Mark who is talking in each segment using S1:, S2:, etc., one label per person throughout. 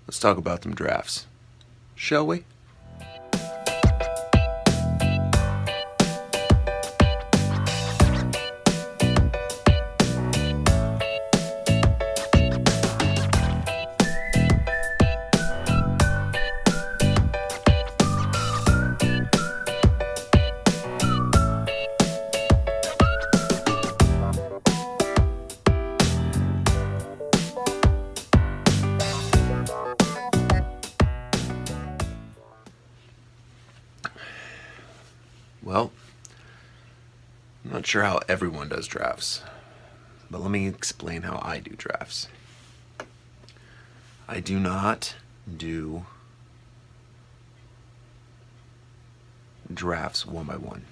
S1: Let's talk about them drafts, shall we? Well, I'm not sure how everyone does drafts, but let me explain how I do drafts. I do not do drafts one by one.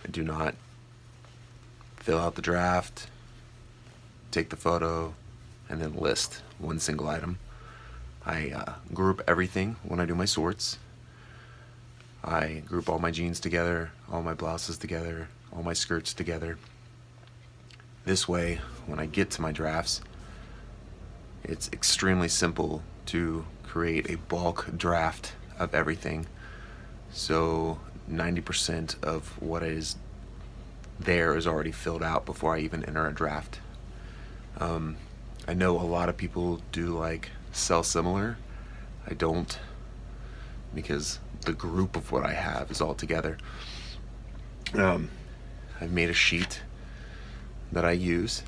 S1: I do not fill out the draft, take the photo, and then list one single item. I group everything when I do my sorts. I group all my jeans together, all my blouses together, all my skirts together. This way, when I get to my drafts, it's extremely simple to create a bulk draft of everything. So 90% of what is there is already filled out before I even enter a draft. I know a lot of people do like sell similar. I don't, because the group of what I have is all together. I've made a sheet that I use.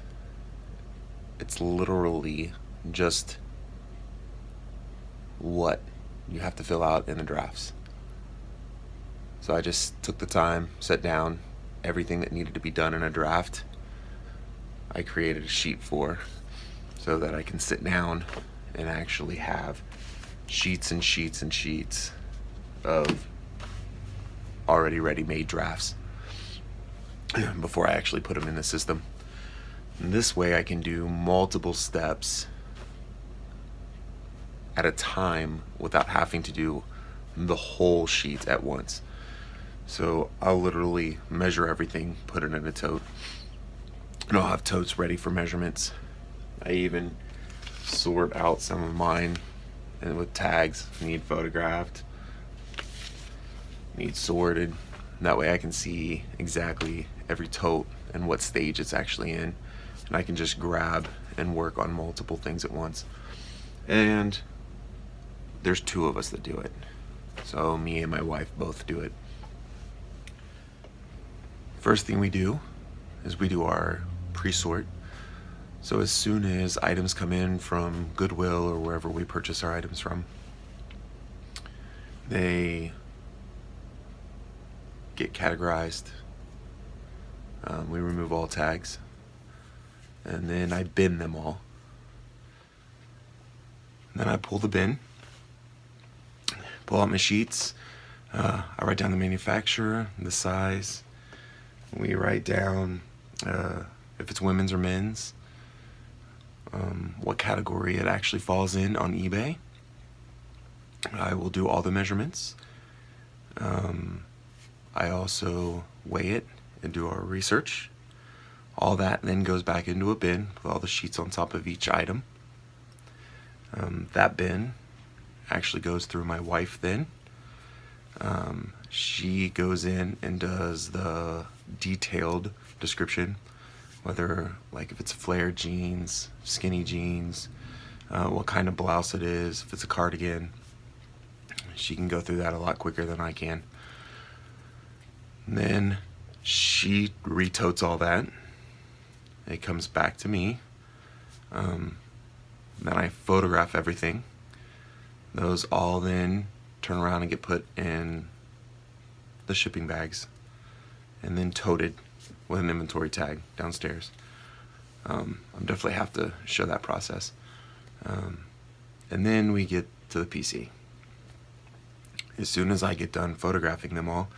S1: It's literally just what you have to fill out in the drafts. So I just took the time, sat down, everything that needed to be done in a draft, I created a sheet for, so that I can sit down and actually have sheets and sheets and sheets of already ready-made drafts before I actually put them in the system. And this way I can do multiple steps at a time without having to do the whole sheet at once. So I'll literally measure everything, put it in a tote, and I'll have totes ready for measurements. I even sort out some of mine and with tags, need photographed, need sorted. That way I can see exactly every tote and what stage it's actually in, and I can just grab and work on multiple things at once. And there's two of us that do it, so me and my wife both do it. First thing we do is we do our pre-sort. So as soon as items come in from Goodwill or wherever we purchase our items from, they get categorized. We remove all tags, and then I bin them all. Then I pull the bin, pull out my sheets. I write down the manufacturer, the size. We write down if it's women's or men's, what category it actually falls in on eBay. I will do all the measurements. I also weigh it and do our research. All that then goes back into a bin with all the sheets on top of each item. That bin actually goes through my wife then. She goes in and does the detailed description, whether like if it's flared jeans, skinny jeans, what kind of blouse it is, if it's a cardigan. She can go through that a lot quicker than I can. And then she retotes all that. It comes back to me. Then I photograph everything. Those all then turn around and get put in the shipping bags and then toted with an inventory tag downstairs. I'm definitely have to show that process. And then we get to the PC. As soon as I get done photographing them all,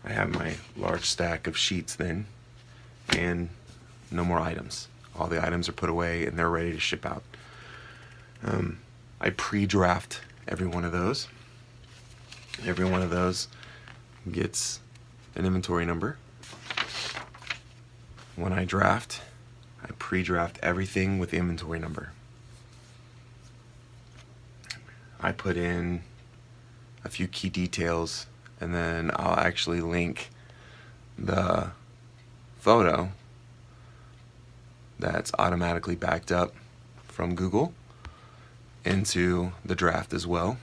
S1: I have my large stack of sheets then, and no more items. All the items are put away and they're ready to ship out. I pre-draft every one of those. Every one of those gets an inventory number. When I draft, I pre-draft everything with the inventory number. I put in a few key details, and then I'll actually link the photo that's automatically backed up from Google into the draft as well.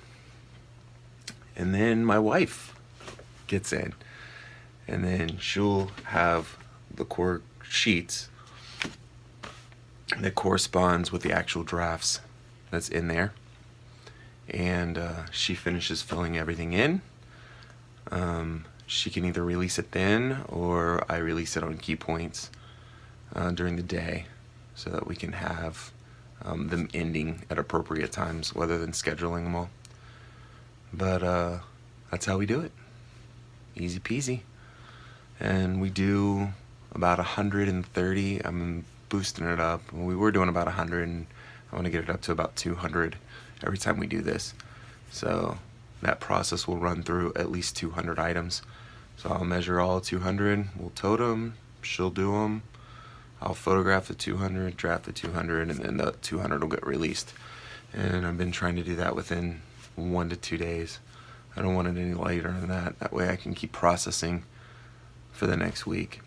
S1: And then my wife gets in, and then she'll have the core sheets that corresponds with the actual drafts that's in there, and she finishes filling everything in. She can either release it then, or I release it on key points during the day, so that we can have them ending at appropriate times rather than scheduling them all. But that's how we do it. Easy peasy. And we do about 130. I'm boosting it up. We were doing about 100, and I want to get it up to about 200 every time we do this. So that process will run through at least 200 items. So I'll measure all 200, we'll tote them, she'll do them, I'll photograph the 200, draft the 200, and then the 200 will get released. And I've been trying to do that within 1 to 2 days. I don't want it any later than that. That way I can keep processing for the next week.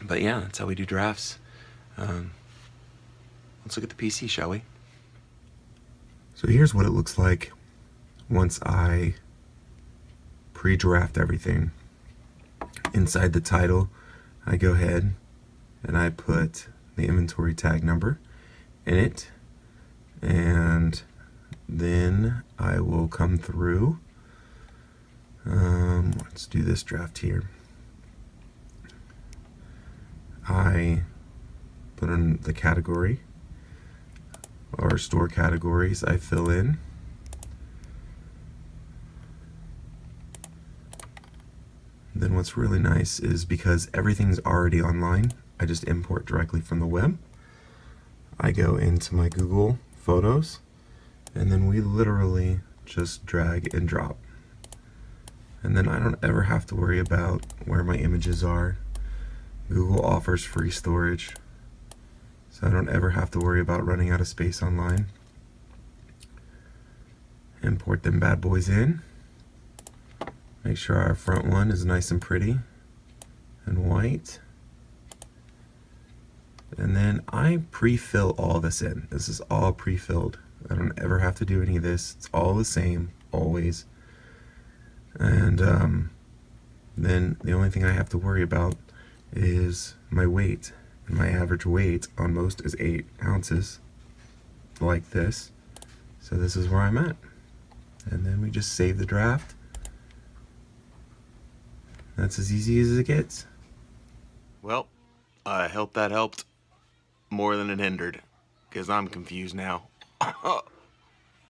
S1: But yeah, that's how we do drafts. Let's look at the PC, shall we? So here's what it looks like once I pre-draft everything. Inside the title, I go ahead and I put the inventory tag number in it, and then I will come through. Let's do this draft here. I put in the category or store categories I fill in. Then what's really nice is, because everything's already online, I just import directly from the web. I go into my Google Photos, and then we literally just drag and drop. And then I don't ever have to worry about where my images are. Google offers free storage, so I don't ever have to worry about running out of space online. Import them bad boys in. Make sure our front one is nice and pretty and white. And then I pre-fill all this in. This is all pre-filled. I don't ever have to do any of this. It's all the same, always. And then the only thing I have to worry about is my weight. And my average weight on most is 8 ounces, like this. So this is where I'm at. And then we just save the draft. That's as easy as it gets. Well, I hope that helped more than it hindered, because I'm confused now.